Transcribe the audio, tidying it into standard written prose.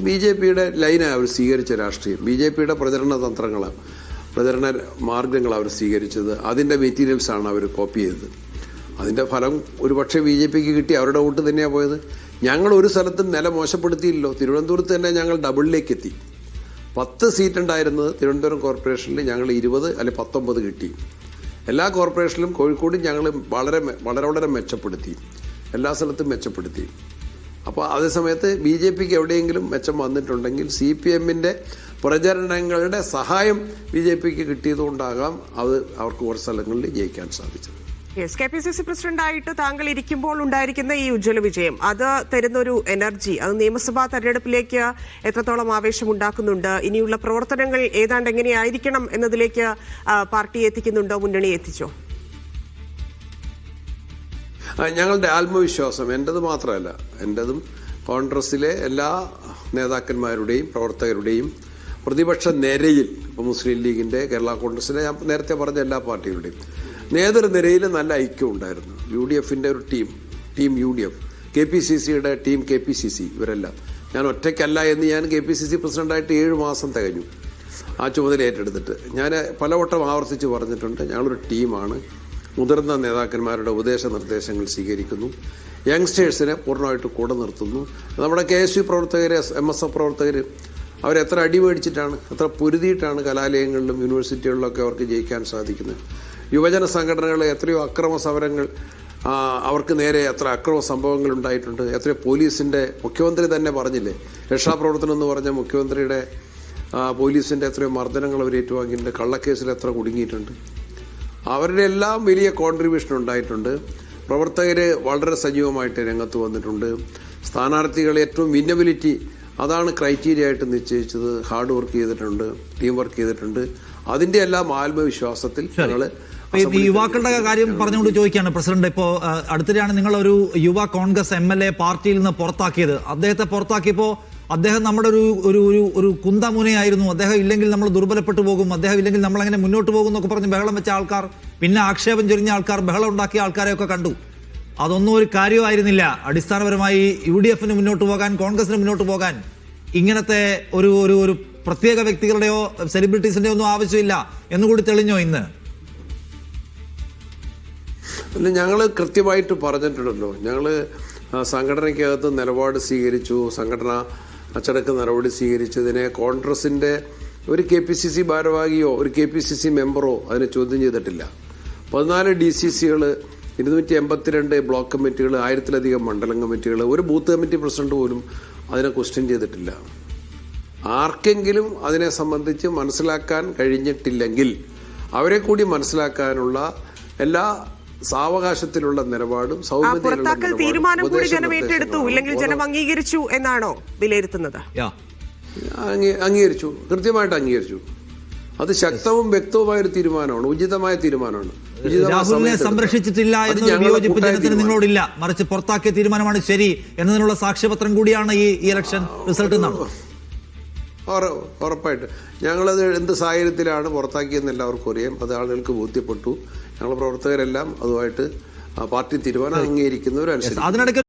ബി.ജെ.പിയുടെ ലൈനാണ് അവർ സ്വീകരിച്ച രാഷ്ട്രീയം. ബി.ജെ.പിയുടെ പ്രചരണ തന്ത്രങ്ങളാണ്, പ്രചരണ മാർഗങ്ങളാണ് അവർ സ്വീകരിച്ചത്. അതിൻ്റെ മെറ്റീരിയൽസാണ് അവർ കോപ്പി ചെയ്തത്. അതിൻ്റെ ഫലം ഒരുപക്ഷെ ബി.ജെ.പിക്ക് കിട്ടി. അവരുടെ വോട്ട് തന്നെയാണ് പോയത്. ഞങ്ങൾ ഒരു സ്ഥലത്തും നില മോശപ്പെടുത്തിയില്ലല്ലോ. തിരുവനന്തപുരത്ത് തന്നെ ഞങ്ങൾ ഡബിളിലേക്ക് എത്തി. 10 സീറ്റ് ഉണ്ടായിരുന്നത് തിരുവനന്തപുരം കോർപ്പറേഷനിൽ ഞങ്ങൾ 20 അല്ലെങ്കിൽ 19 കിട്ടി. എല്ലാ കോർപ്പറേഷനിലും കോഴിക്കോടും ഞങ്ങൾ വളരെ വളരെ മെച്ചപ്പെടുത്തി. എല്ലാ സ്ഥലത്തും മെച്ചപ്പെടുത്തി. അപ്പോൾ അതേസമയത്ത് ബി.ജെ.പിക്ക് എവിടെയെങ്കിലും മെച്ചം വന്നിട്ടുണ്ടെങ്കിൽ CPM-ന്റെ പ്രചരണങ്ങളുടെ സഹായം ബി.ജെ.പിക്ക് കിട്ടിയതുകൊണ്ടാകാം അത് അവർക്ക് കുറച്ച് സ്ഥലങ്ങളിൽ ജയിക്കാൻ സാധിച്ചത്. KPCC പ്രസിഡന്റായിട്ട് താങ്കൾ ഇരിക്കുമ്പോൾ ഉണ്ടായിരിക്കുന്ന ഈ ഉജ്ജ്വല വിജയം, അത് തരുന്നൊരു എനർജി, അത് നിയമസഭാ തെരഞ്ഞെടുപ്പിലേക്ക് എത്രത്തോളം ആവേശം ഉണ്ടാക്കുന്നുണ്ട്? ഇനിയുള്ള പ്രവർത്തനങ്ങൾ ഏതാണ്ട് എങ്ങനെയായിരിക്കണം എന്നതിലേക്ക് പാർട്ടി എത്തിക്കുന്നുണ്ടോ, മുന്നണി എത്തിച്ചോ? ഞങ്ങളുടെ ആത്മവിശ്വാസം എൻ്റെത് മാത്രമല്ല, എൻ്റെതും കോൺഗ്രസിലെ എല്ലാ നേതാക്കന്മാരുടെയും പ്രവർത്തകരുടെയും പ്രതിപക്ഷ നിരയിൽ, ഇപ്പോൾ മുസ്ലിം ലീഗിൻ്റെ, കേരള കോൺഗ്രസിൻ്റെ, ഞാൻ നേരത്തെ പറഞ്ഞ എല്ലാ പാർട്ടികളുടെയും നേതൃനിരയിൽ നല്ല ഐക്യം ഉണ്ടായിരുന്നു. UDF-ന്റെ ഒരു ടീം UDF, KPCC-യുടെ ടീം KPCC, ഇവരെല്ലാം. ഞാൻ ഒറ്റയ്ക്കല്ല എന്ന് ഞാൻ KPCC പ്രസിഡന്റായിട്ട് 7 മാസം തികഞ്ഞു ആ ചുമതല ഏറ്റെടുത്തിട്ട്. ഞാൻ പലവട്ടം ആവർത്തിച്ച് പറഞ്ഞിട്ടുണ്ട്, ഞങ്ങളൊരു ടീമാണ്. മുതിർന്ന നേതാക്കന്മാരുടെ ഉപദേശ നിർദ്ദേശങ്ങൾ സ്വീകരിക്കുന്നു. യങ്സ്റ്റേഴ്സിനെ പൂർണ്ണമായിട്ട് കൂടെ നിർത്തുന്നു. നമ്മുടെ KSU പ്രവർത്തകർ, MSF പ്രവർത്തകർ, അവരെത്ര അടി മേടിച്ചിട്ടാണ്, എത്ര പൊരുതിയിട്ടാണ് കലാലയങ്ങളിലും യൂണിവേഴ്സിറ്റികളിലൊക്കെ അവർക്ക് ജയിക്കാൻ സാധിക്കുന്നത്. യുവജന സംഘടനകൾ എത്രയോ അക്രമ സമരങ്ങൾ, അവർക്ക് നേരെ എത്ര അക്രമ സംഭവങ്ങൾ ഉണ്ടായിട്ടുണ്ട്. എത്രയോ പോലീസിൻ്റെ, മുഖ്യമന്ത്രി തന്നെ പറഞ്ഞില്ലേ, രക്ഷാപ്രവർത്തനം എന്ന് പറഞ്ഞ മുഖ്യമന്ത്രിയുടെ പോലീസിൻ്റെ എത്രയോ മർദ്ദനങ്ങൾ അവർ ഏറ്റുവാങ്ങിയിട്ടുണ്ട്. കള്ളക്കേസിൽ എത്ര കുടുങ്ങിയിട്ടുണ്ട്. അവരുടെ എല്ലാം വലിയ കോൺട്രിബ്യൂഷൻ ഉണ്ടായിട്ടുണ്ട്. പ്രവർത്തകർ വളരെ സജീവമായിട്ട് രംഗത്ത് വന്നിട്ടുണ്ട്. സ്ഥാനാർത്ഥികൾ ഏറ്റവും വിന്നബിലിറ്റി, അതാണ് ക്രൈറ്റീരിയ ആയിട്ട് നിശ്ചയിച്ചത്. ഹാർഡ് വർക്ക് ചെയ്തിട്ടുണ്ട്, ടീം വർക്ക് ചെയ്തിട്ടുണ്ട്. അതിൻ്റെ എല്ലാം ആത്മവിശ്വാസത്തിൽ ഞങ്ങൾ യുവാക്കളുടെ കാര്യം പറഞ്ഞുകൊണ്ട് ചോദിക്കുകയാണ് പ്രസിഡന്റ്. ഇപ്പോൾ അടുത്തിടെയാണ് നിങ്ങളൊരു യുവ കോൺഗ്രസ് MLA പാർട്ടിയിൽ നിന്ന് പുറത്താക്കിയത്. അദ്ദേഹത്തെ പുറത്താക്കിയപ്പോൾ അദ്ദേഹം നമ്മുടെ ഒരു കുന്തമുനയായിരുന്നു. അദ്ദേഹം ഇല്ലെങ്കിൽ നമ്മൾ ദുർബലപ്പെട്ടു പോകും, അദ്ദേഹം ഇല്ലെങ്കിൽ നമ്മൾ അങ്ങനെ മുന്നോട്ട് പോകും എന്നൊക്കെ പറഞ്ഞ് ബഹളം വെച്ച ആൾക്കാർ, പിന്നെ ആക്ഷേപം ചൊരിഞ്ഞ ആൾക്കാർ, ബഹളം ഉണ്ടാക്കിയ ആൾക്കാരെയൊക്കെ കണ്ടു. അതൊന്നും ഒരു കാര്യമായിരുന്നില്ല. അടിസ്ഥാനപരമായി UDF-ന് മുന്നോട്ട് പോകാൻ, കോൺഗ്രസിന് മുന്നോട്ട് പോകാൻ ഇങ്ങനത്തെ ഒരു പ്രത്യേക വ്യക്തികളുടെയോ സെലിബ്രിറ്റീസിന്റെയോ ഒന്നും ആവശ്യമില്ല എന്നുകൂടി തെളിഞ്ഞോ ഇന്ന്? അല്ല, ഞങ്ങൾ കൃത്യമായിട്ട് പറഞ്ഞിട്ടുണ്ടല്ലോ. ഞങ്ങൾ സംഘടനയ്ക്കകത്ത് നിലപാട് സ്വീകരിച്ചു, സംഘടന അച്ചടക്ക നടപടി സ്വീകരിച്ചതിനെ കോൺഗ്രസിൻ്റെ ഒരു KPCC ഭാരവാഹിയോ ഒരു KPCC മെമ്പറോ അതിനെ ചോദ്യം ചെയ്തിട്ടില്ല. 14 DCCകൾ, 282 ബ്ലോക്ക് കമ്മിറ്റികൾ, 1000-ലധികം മണ്ഡലം കമ്മിറ്റികൾ, ഒരു ബൂത്ത് കമ്മിറ്റി പ്രസിഡന്റ് പോലും അതിനെ ക്വസ്റ്റ്യൻ ചെയ്തിട്ടില്ല. ആർക്കെങ്കിലും അതിനെ സംബന്ധിച്ച് മനസ്സിലാക്കാൻ കഴിഞ്ഞിട്ടില്ലെങ്കിൽ അവരെ കൂടി മനസ്സിലാക്കാനുള്ള എല്ലാ സാവകാശത്തിലുള്ള നിലപാടും പുറത്താക്കൽ തീരുമാനം കൂടി ജനം ഏറ്റെടുത്തു, ഇല്ലെങ്കിൽ ജനം അംഗീകരിച്ചു എന്നാണോ വിലയിരുത്തുന്നത്? അംഗീകരിച്ചു, കൃത്യമായിട്ട് അംഗീകരിച്ചു. അത് ശക്തവും വ്യക്തവുമായ ഒരു തീരുമാനമാണ്, ഉചിതമായ തീരുമാനമാണ്. രാഹുലിനെ സംരക്ഷിച്ചിട്ടില്ല എന്നൊരു വിയോജിപ്പ് ജനത്തിന് നിങ്ങളോടില്ല, മറിച്ച് പുറത്താക്കിയ തീരുമാനമാണ് ശരി എന്നതിനുള്ള സാക്ഷ്യപത്രം കൂടിയാണ് ഈ ഇലക്ഷൻ റിസൾട്ട് എന്നാണ്. ഉറപ്പായിട്ട് ഞങ്ങളത് എന്ത് സാഹചര്യത്തിലാണ് പുറത്താക്കിയെന്ന് എല്ലാവർക്കും അറിയാം. അത് ആളുകൾക്ക് ബോധ്യപ്പെട്ടു. ഞങ്ങൾ പ്രവർത്തകരെല്ലാം അതുമായിട്ട് പാർട്ടി തീരുമാനം അംഗീകരിക്കുന്നവരനുസരിച്ച്.